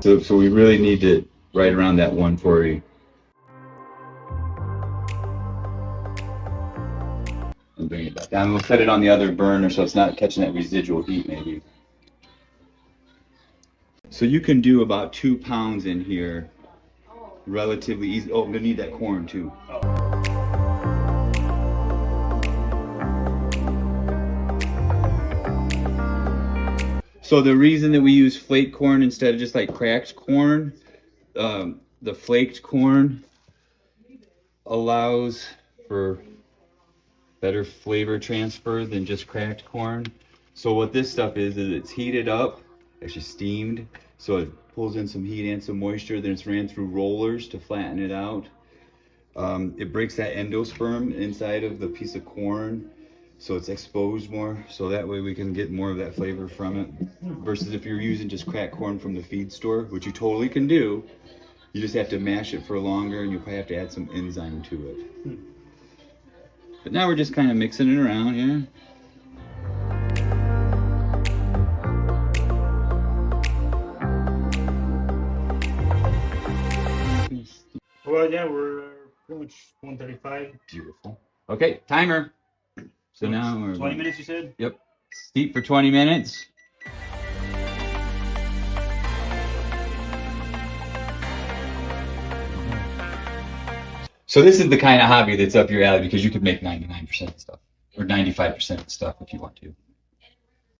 So we really need to right around that 140. And bring it back down. We'll set it on the other burner so it's not catching that residual heat maybe. So you can do about 2 pounds in here relatively easy. Oh, I'm gonna need that corn too. So the reason that we use flake corn instead of just like cracked corn, the flaked corn allows for better flavor transfer than just cracked corn. So what this stuff is it's heated up, actually steamed, so it pulls in some heat and some moisture, then it's ran through rollers to flatten it out. It breaks that endosperm inside of the piece of corn, so it's exposed more, so that way we can get more of that flavor from it. Versus if you're using just cracked corn from the feed store, which you totally can do, you just have to mash it for longer and you probably have to add some enzyme to it. But now we're just kind of mixing it around here. Well, yeah, we're pretty much 135. Beautiful. Okay, timer. So now we're 20 minutes, you said? Yep. Steep for 20 minutes. So this is the kind of hobby that's up your alley because you could make 99% of stuff or 95% of stuff if you want to.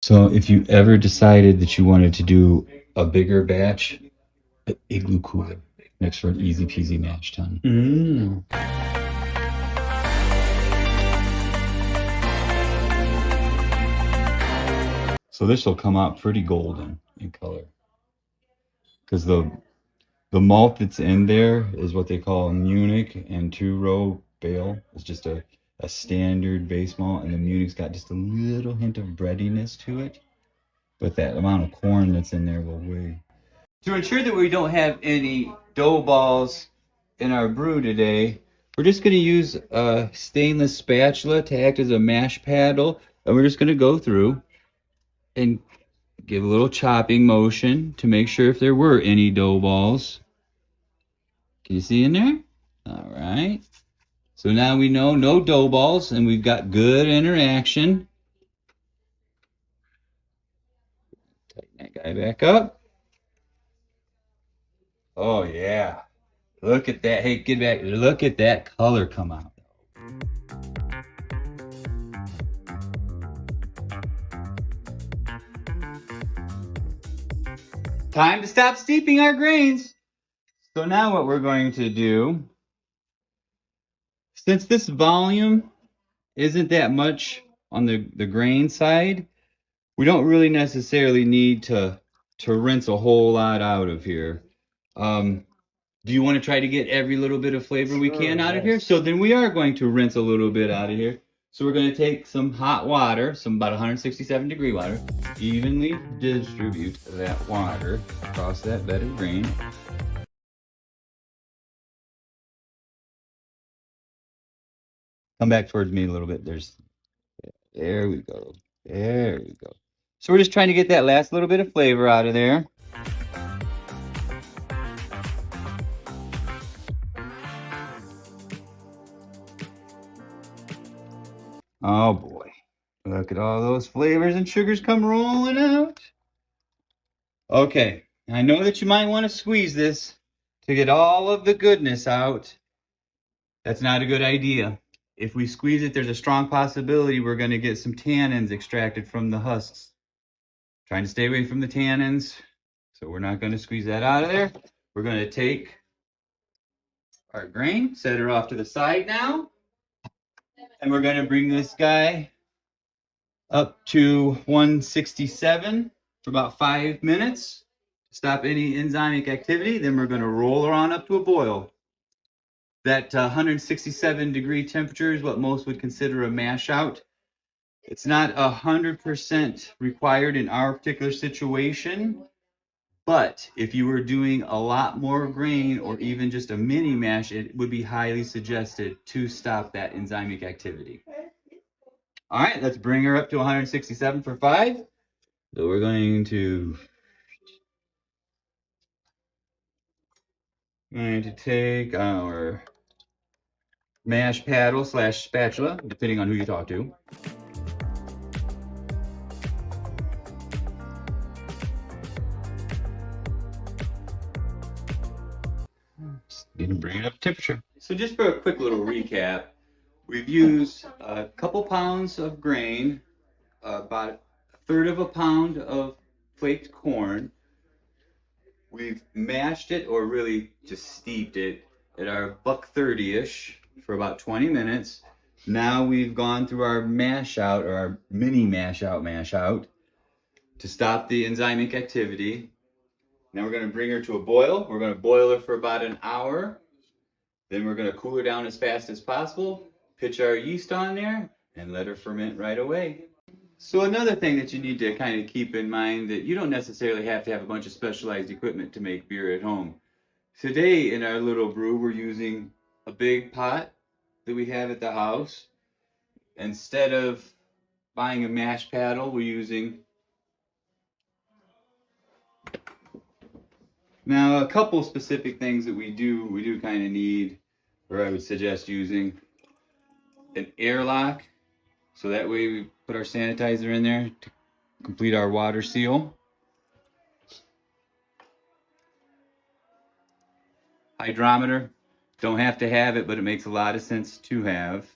So if you ever decided that you wanted to do a bigger batch, an igloo cooler makes for an easy peasy mash tun. So this will come out pretty golden in color because the malt that's in there is what they call Munich and 2-row bale. It's just a standard base malt, and the Munich's got just a little hint of breadiness to it. But that amount of corn that's in there will weigh. To ensure that we don't have any dough balls in our brew today, we're just going to use a stainless spatula to act as a mash paddle, and we're just going to go through and give a little chopping motion to make sure if there were any dough balls. Can you see in there? All right. So now we know no dough balls and we've got good interaction. Tighten that guy back up. Oh yeah. Look at that. Hey, get back. Look at that color come out. Time to stop steeping our grains. So now what we're going to do, since this volume isn't that much on the grain side, we don't really necessarily need to rinse a whole lot out of here. Do you want to try to get every little bit of flavor we can out of here? So then we are going to rinse a little bit out of here. So we're going to take some hot water, some about 167 degree water, evenly distribute that water across that bed of grain. Come back towards me a little bit. There we go. There we go. So we're just trying to get that last little bit of flavor out of there. Oh boy. Look at all those flavors and sugars come rolling out. Okay. I know that you might want to squeeze this to get all of the goodness out. That's not a good idea. If we squeeze it, there's a strong possibility we're going to get some tannins extracted from the husks. Trying to stay away from the tannins, so we're not going to squeeze that out of there. We're going to take our grain, set it off to the side now, and we're going to bring this guy up to 167 for about 5 minutes. Stop any enzymic activity. Then we're going to roll her on up to a boil. That 167 degree temperature is what most would consider a mash out. It's not 100% required in our particular situation, but if you were doing a lot more grain or even just a mini mash, it would be highly suggested to stop that enzymic activity. All right, let's bring her up to 167 for 5. So we're going to Going to take our mash paddle slash spatula, depending on who you talk to. Just need to bring it up to temperature. So just for a quick little recap, we've used a couple pounds of grain, about 1/3 of a pound of flaked corn. We've mashed it, or really just steeped it, at our 1:30-ish for about 20 minutes. Now we've gone through our mash out, or our mini mash out, to stop the enzymic activity. Now we're going to bring her to a boil. We're going to boil her for about an hour. Then we're going to cool her down as fast as possible, pitch our yeast on there, and let her ferment right away. So another thing that you need to kind of keep in mind, that you don't necessarily have to have a bunch of specialized equipment to make beer at home. Today in our little brew, we're using a big pot that we have at the house. Instead of buying a mash paddle, we're using... Now, a couple specific things that we do kind of need, or I would suggest using an airlock. So that way we put our sanitizer in there to complete our water seal. Hydrometer, don't have to have it, but it makes a lot of sense to have.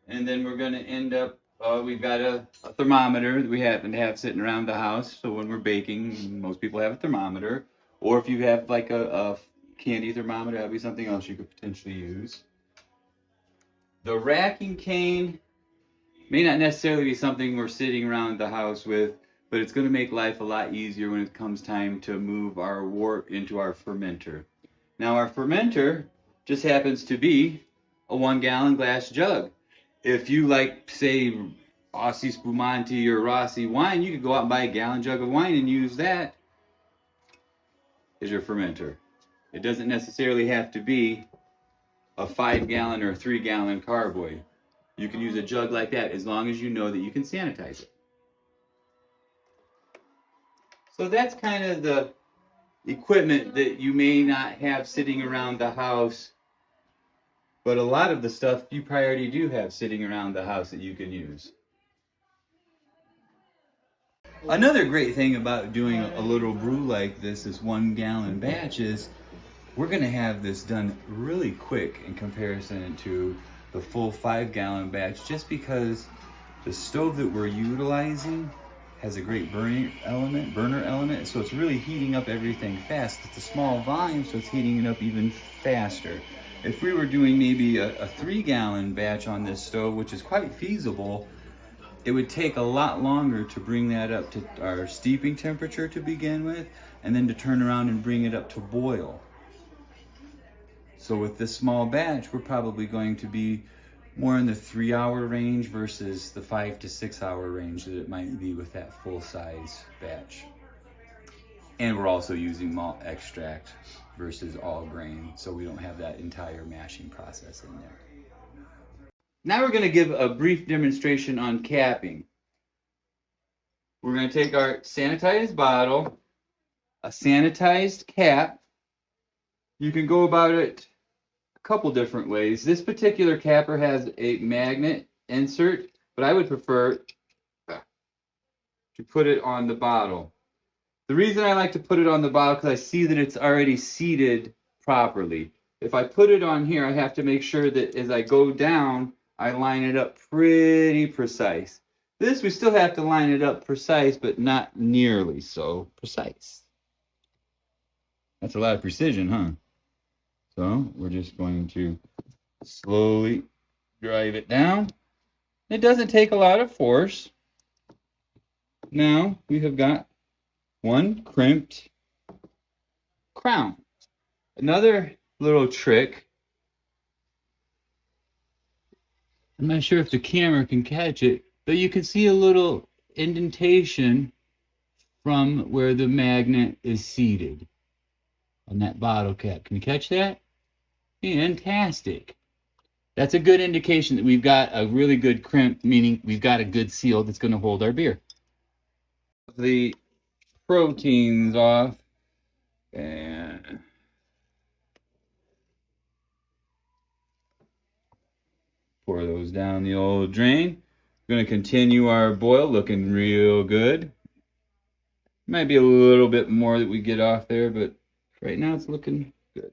And then we're going to end up, we've got a thermometer that we happen to have sitting around the house. So when we're baking, most people have a thermometer. Or if you have like a candy thermometer, that'd be something else you could potentially use. The racking cane may not necessarily be something we're sitting around the house with, but it's going to make life a lot easier when it comes time to move our wort into our fermenter. Now our fermenter just happens to be a 1-gallon glass jug. If you like, say, Aussie Spumante or Rossi wine, you could go out and buy a gallon jug of wine and use that as your fermenter. It doesn't necessarily have to be a 5-gallon or a 3-gallon carboy. You can use a jug like that as long as you know that you can sanitize it. So that's kind of the equipment that you may not have sitting around the house, but a lot of the stuff you probably already do have sitting around the house that you can use. Another great thing about doing a little brew like this, 1-gallon batches, we're going to have this done really quick in comparison to the full 5-gallon batch, just because the stove that we're utilizing has a great burner element, so it's really heating up everything fast. It's a small volume, so it's heating it up even faster. If we were doing maybe a 3-gallon batch on this stove, which is quite feasible, it would take a lot longer to bring that up to our steeping temperature to begin with, and then to turn around and bring it up to boil. So with this small batch, we're probably going to be more in the 3-hour range versus the 5 to 6-hour range that it might be with that full-size batch. And we're also using malt extract versus all grain, so we don't have that entire mashing process in there. Now we're going to give a brief demonstration on capping. We're going to take our sanitized bottle, a sanitized cap. You can go about it a couple different ways. This particular capper has a magnet insert, but I would prefer to put it on the bottle. The reason I like to put it on the bottle, because I see that it's already seated properly. If I put it on here, I have to make sure that as I go down, I line it up pretty precise. This, we still have to line it up precise, but not nearly so precise. That's a lot of precision, huh? So we're just going to slowly drive it down. It doesn't take a lot of force. Now we have got one crimped crown. Another little trick, I'm not sure if the camera can catch it, but you can see a little indentation from where the magnet is seated on that bottle cap. Can you catch that? Fantastic. That's a good indication that we've got a really good crimp, meaning we've got a good seal that's going to hold our beer. The proteins off. And pour those down the old drain. We're going to continue our boil, looking real good. Might be a little bit more that we get off there, but right now it's looking good.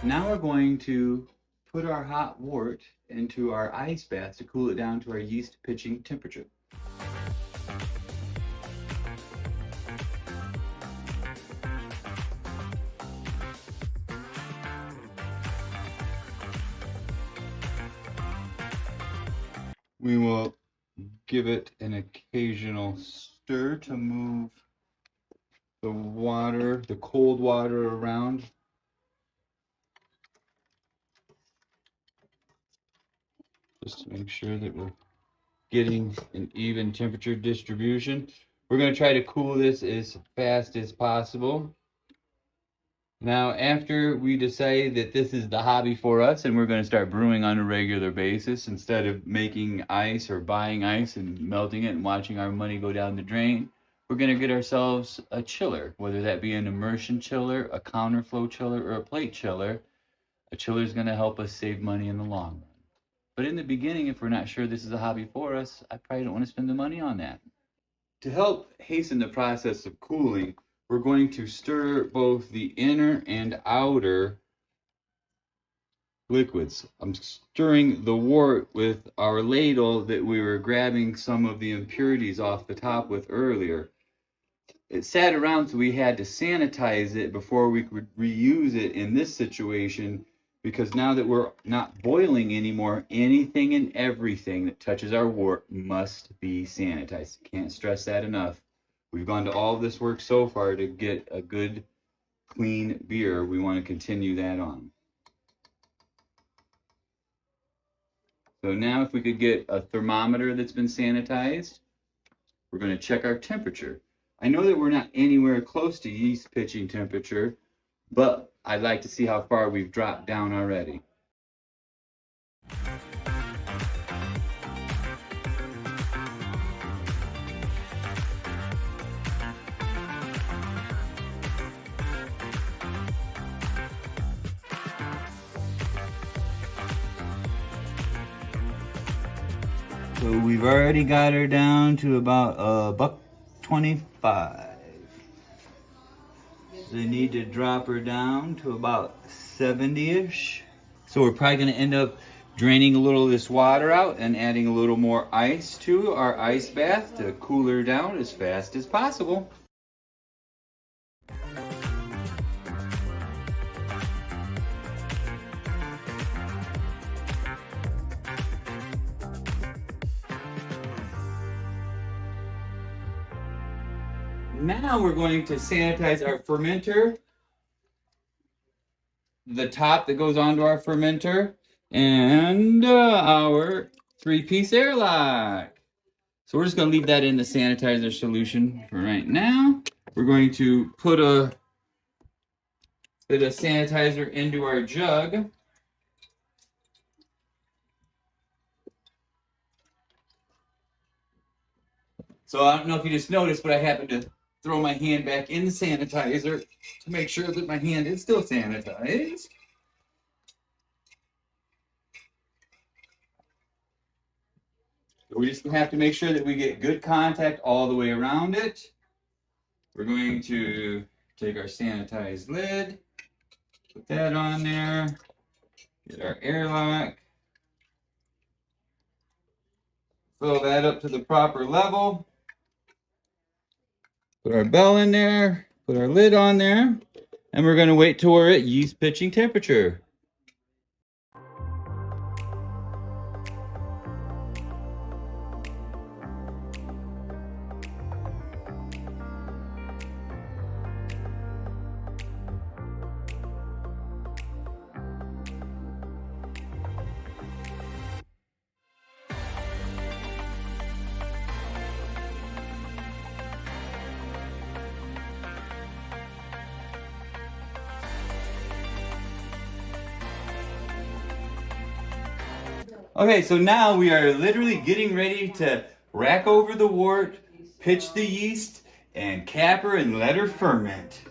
Now we're going to put our hot wort into our ice bath to cool it down to our yeast pitching temperature. We will give it an occasional stir to move the water, the cold water around. Just to make sure that we're getting an even temperature distribution. We're going to try to cool this as fast as possible. Now, after we decide that this is the hobby for us and we're going to start brewing on a regular basis instead of making ice or buying ice and melting it and watching our money go down the drain, we're going to get ourselves a chiller, whether that be an immersion chiller, a counterflow chiller, or a plate chiller. A chiller is going to help us save money in the long run. But in the beginning, if we're not sure this is a hobby for us, I probably don't want to spend the money on that. To help hasten the process of cooling, we're going to stir both the inner and outer liquids. I'm stirring the wort with our ladle that we were grabbing some of the impurities off the top with earlier. It sat around, so we had to sanitize it before we could reuse it in this situation, because now that we're not boiling anymore, anything and everything that touches our wort must be sanitized. Can't stress that enough. We've gone to all of this work so far to get a good, clean beer. We want to continue that on. So now if we could get a thermometer that's been sanitized, we're going to check our temperature. I know that we're not anywhere close to yeast pitching temperature, but I'd like to see how far we've dropped down already. So we've already got her down to about $1.25. So we need to drop her down to about 70-ish. So we're probably going to end up draining a little of this water out and adding a little more ice to our ice bath to cool her down as fast as possible. Now we're going to sanitize our fermenter, the top that goes onto our fermenter, and our 3-piece airlock. So we're just going to leave that in the sanitizer solution for right now. We're going to put a bit of sanitizer into our jug. So I don't know if you just noticed, but I happened to throw my hand back in the sanitizer to make sure that my hand is still sanitized. We just have to make sure that we get good contact all the way around it. We're going to take our sanitized lid, put that on there, get our airlock, fill that up to the proper level, put our bell in there, put our lid on there, and we're going to wait till we're at yeast pitching temperature. Okay, so now we are literally getting ready to rack over the wort, pitch the yeast, and cap her and let her ferment.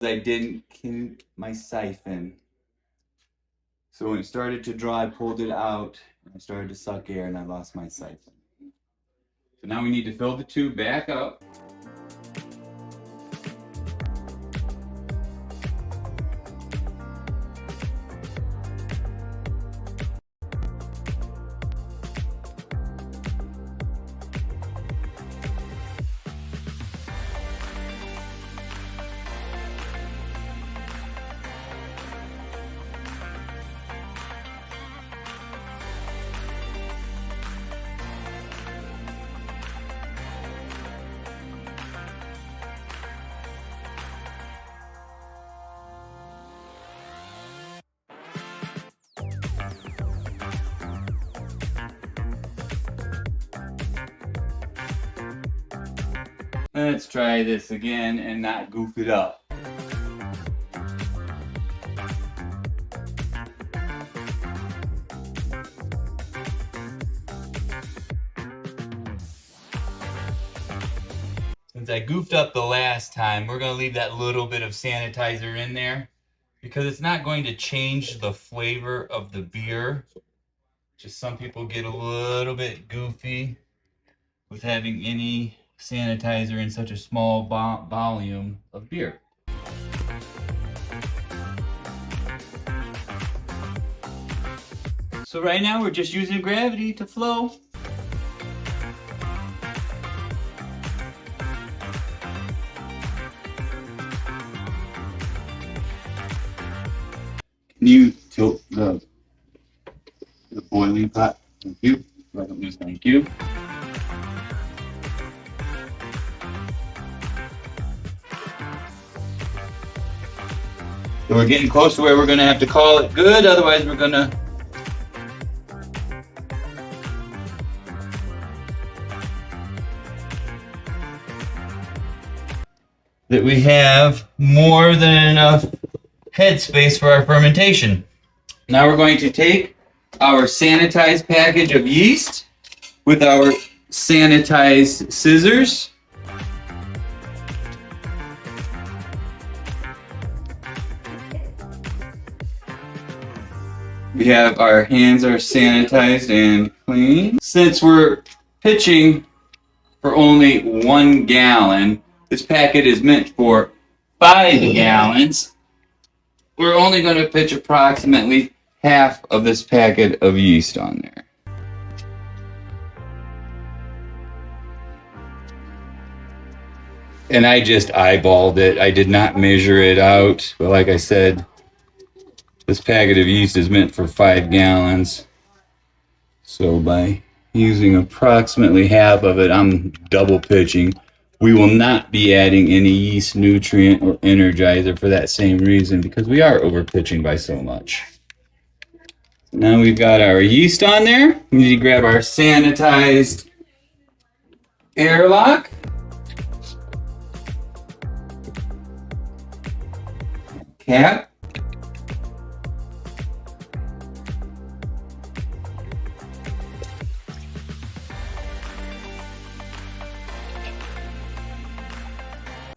I didn't kink my siphon. So when it started to draw, I pulled it out, and I started to suck air, and I lost my siphon. So now we need to fill the tube back up. Let's try this again and not goof it up. Since I goofed up the last time, we're going to leave that little bit of sanitizer in there because it's not going to change the flavor of the beer. Just some people get a little bit goofy with having any sanitizer in such a small volume of beer. So right now we're just using gravity to flow. Can you tilt the boiling pot? Thank you. Thank you. So we're getting close to where we're going to have to call it good, otherwise we're going to that we have more than enough headspace for our fermentation. Now we're going to take our sanitized package of yeast with our sanitized scissors. We have our hands are sanitized and clean. Since we're pitching for only 1 gallon, this packet is meant for 5 gallons. We're only going to pitch approximately half of this packet of yeast on there. And I just eyeballed it. I did not measure it out. But like I said, this packet of yeast is meant for 5 gallons. So by using approximately half of it, I'm double pitching. We will not be adding any yeast nutrient or energizer for that same reason, because we are over pitching by so much. Now we've got our yeast on there. We need to grab our sanitized airlock. Cap.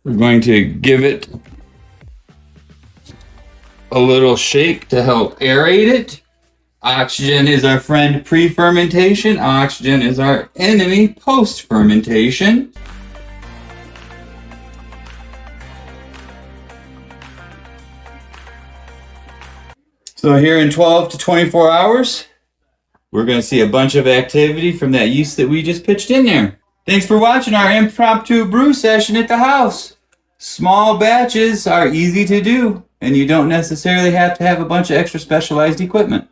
We're going to give it a little shake to help aerate it. Oxygen is our friend pre-fermentation. Oxygen is our enemy post-fermentation. So here in 12 to 24 hours, we're going to see a bunch of activity from that yeast that we just pitched in there. Thanks for watching our impromptu brew session at the house. Small batches are easy to do, and you don't necessarily have to have a bunch of extra specialized equipment.